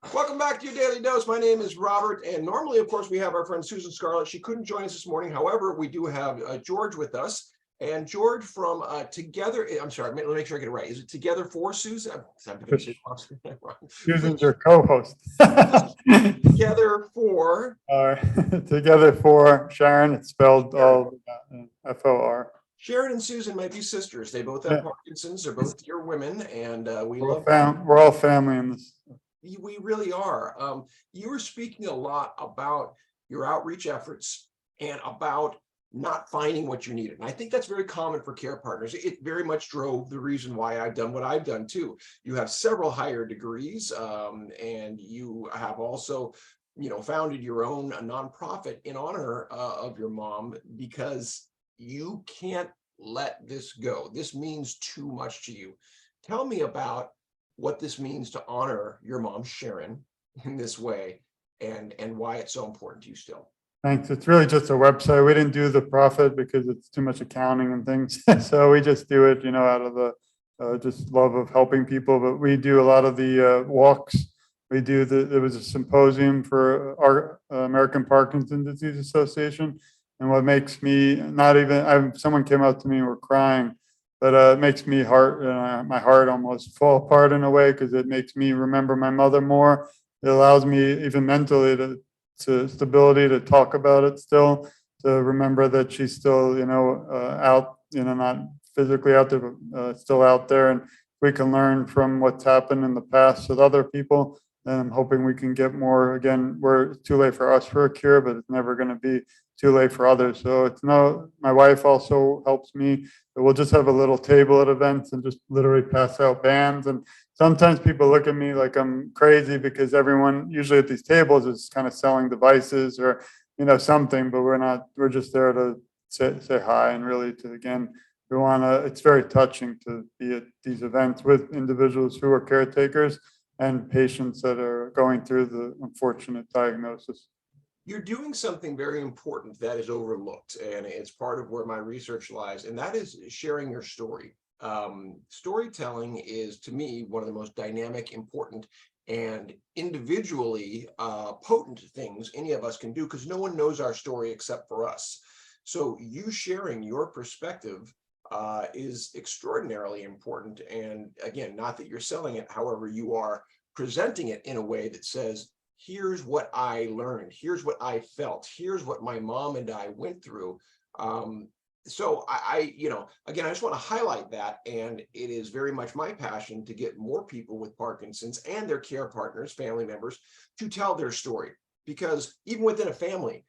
Welcome back to your Daily Dose. My name is Robert, and normally, of course, we have our friend Susan Scarlett. She couldn't join us this morning. However, we do have George with us. And George from Together, I'm sorry, let me make sure I get it right. Is it Together for Susan? Susan's your co-host. Together for Together for Sharon. It's spelled all F-O-R. Sharon and Susan might be sisters. They both have Parkinson's. They're both dear women, and we're all family in this. We really are. You were speaking a lot about your outreach efforts and about not finding what you needed. And I think that's very common for care partners. It very much drove the reason why I've done what I've done too. You have several higher degrees, and you have also, founded your own nonprofit in honor of your mom, because you can't let this go. This means too much to you. Tell me about what this means to honor your mom, Sharon, in this way, and why it's so important to you still. Thanks. It's really just a website. We didn't do the profit because it's too much accounting and things. So we just do it, out of the just love of helping people. But we do a lot of the walks. There was a symposium for our American Parkinson's Disease Association. And what makes me someone came up to me and were crying, but it makes me my heart almost fall apart in a way, because it makes me remember my mother more. It allows me even mentally to stability to talk about it still, to remember that she's still, out, not physically out there, but still out there. And we can learn from what's happened in the past with other people. And I'm hoping we can get more. Again, it's too late for us for a cure, but it's never going to be too late for others. So my wife also helps me. We'll just have a little table at events and just literally pass out bands. And sometimes people look at me like I'm crazy, because everyone usually at these tables is kind of selling devices or, something, but we're not. We're just there to say hi, and really it's very touching to be at these events with individuals who are caretakers and patients that are going through the unfortunate diagnosis. You're doing something very important that is overlooked, and it's part of where my research lies, and that is sharing your story. Storytelling is, to me, one of the most dynamic, important, and individually potent things any of us can do, because no one knows our story except for us. So you sharing your perspective is extraordinarily important. And again, not that you're selling it, however, you are presenting it in a way that says, here's what I learned, here's what I felt, here's what my mom and I went through. So again, I just want to highlight that. And it is very much my passion to get more people with Parkinson's and their care partners, family members, to tell their story. Because even within a family,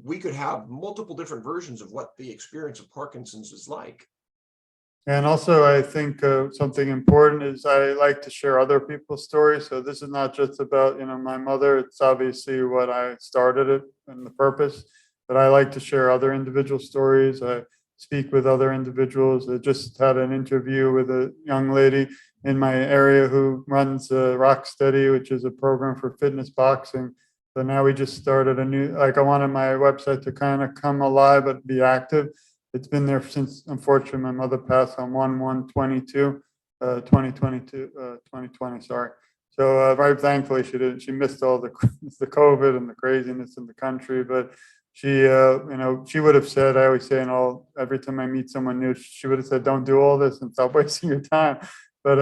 we could have multiple different versions of what the experience of Parkinson's is like. And also, I think something important is I like to share other people's stories. So this is not just about, my mother. It's obviously what I started it and the purpose, but I like to share other individual stories. I speak with other individuals. I just had an interview with a young lady in my area who runs Rocksteady, which is a program for fitness boxing. So now we just started I wanted my website to kind of come alive but be active. It's been there since, unfortunately, my mother passed on 1/1/22, 2020, sorry. So very thankfully she missed all the COVID and the craziness in the country, but she would have said, I always say, every time I meet someone new, she would have said, don't do all this and stop wasting your time. But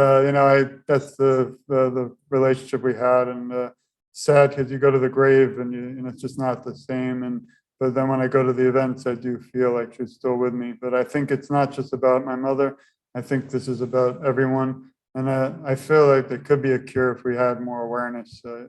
that's the relationship we had, and sad because you go to the grave and it's just not the same. But then when I go to the events, I do feel like she's still with me. But I think it's not just about my mother. I think this is about everyone. And I feel like there could be a cure if we had more awareness, so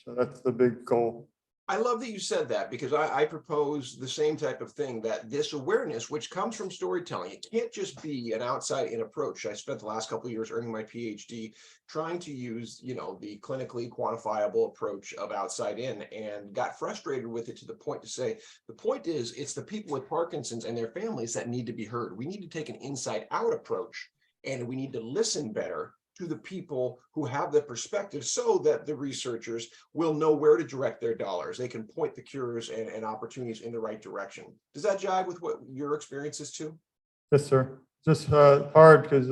that's the big goal. I love that you said that, because I propose the same type of thing, that this awareness, which comes from storytelling, it can't just be an outside-in approach. I spent the last couple of years earning my PhD trying to use, the clinically quantifiable approach of outside in, and got frustrated with it to the point to say, the point is, it's the people with Parkinson's and their families that need to be heard. We need to take an inside-out approach, and we need to listen better to the people who have the perspective, so that the researchers will know where to direct their dollars. They can point the cures and opportunities in the right direction. Does that jive with what your experience is too? Yes, sir. Just hard because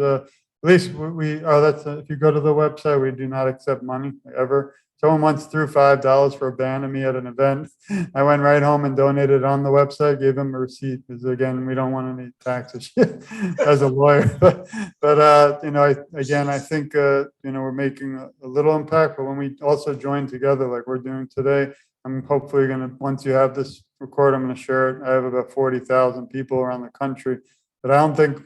At least if you go to the website, we do not accept money ever. Someone once threw $5 for a band to me at an event. I went right home and donated on the website, gave him a receipt, because again, we don't want any taxes as a lawyer. I think, we're making a little impact, but when we also join together, like we're doing today, I'm hopefully once you have this record, I'm going to share it. I have about 40,000 people around the country, but I don't think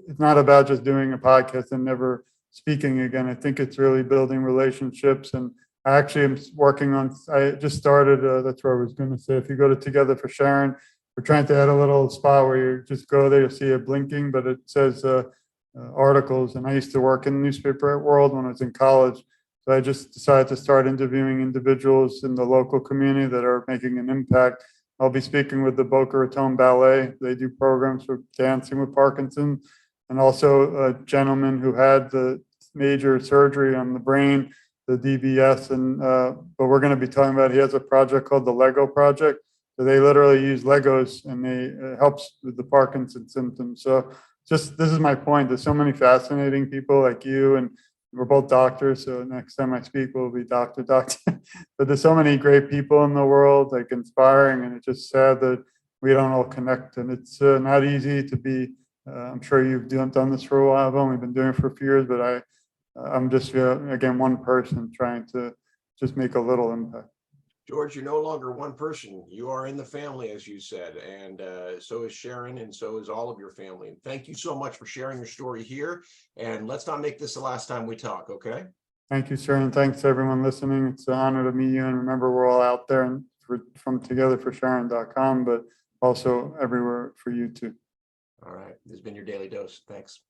it's not about just doing a podcast and never speaking again. I think it's really building relationships. And I actually am working on, I just started, that's what I was going to say. If you go to Together for Sharon, we're trying to add a little spot where you just go there, you'll see it blinking, but it says articles. And I used to work in the newspaper world when I was in college. So I just decided to start interviewing individuals in the local community that are making an impact. I'll be speaking with the Boca Raton Ballet. They do programs for dancing with Parkinson, and also a gentleman who had the major surgery on the brain, the DBS. And but we're going to be talking about, he has a project called the Lego Project. So they literally use Legos, and it helps with the Parkinson symptoms. So this is my point. There's so many fascinating people like you, and we're both doctors. So next time I speak, we'll be doctor. But there's so many great people in the world, like inspiring, and it's just sad that we don't all connect. And it's not easy to be. I'm sure you've done this for a while. I've only been doing it for a few years, but I'm just again one person trying to just make a little impact. George, you're no longer one person. You are in the family, as you said, and so is Sharon, and so is all of your family. And thank you so much for sharing your story here. And let's not make this the last time we talk, okay? Thank you, sir, and thanks to everyone listening. It's an honor to meet you. And remember, we're all out there and from togetherforsharon.com, but also everywhere for you too. All right. This has been your Daily Dose. Thanks.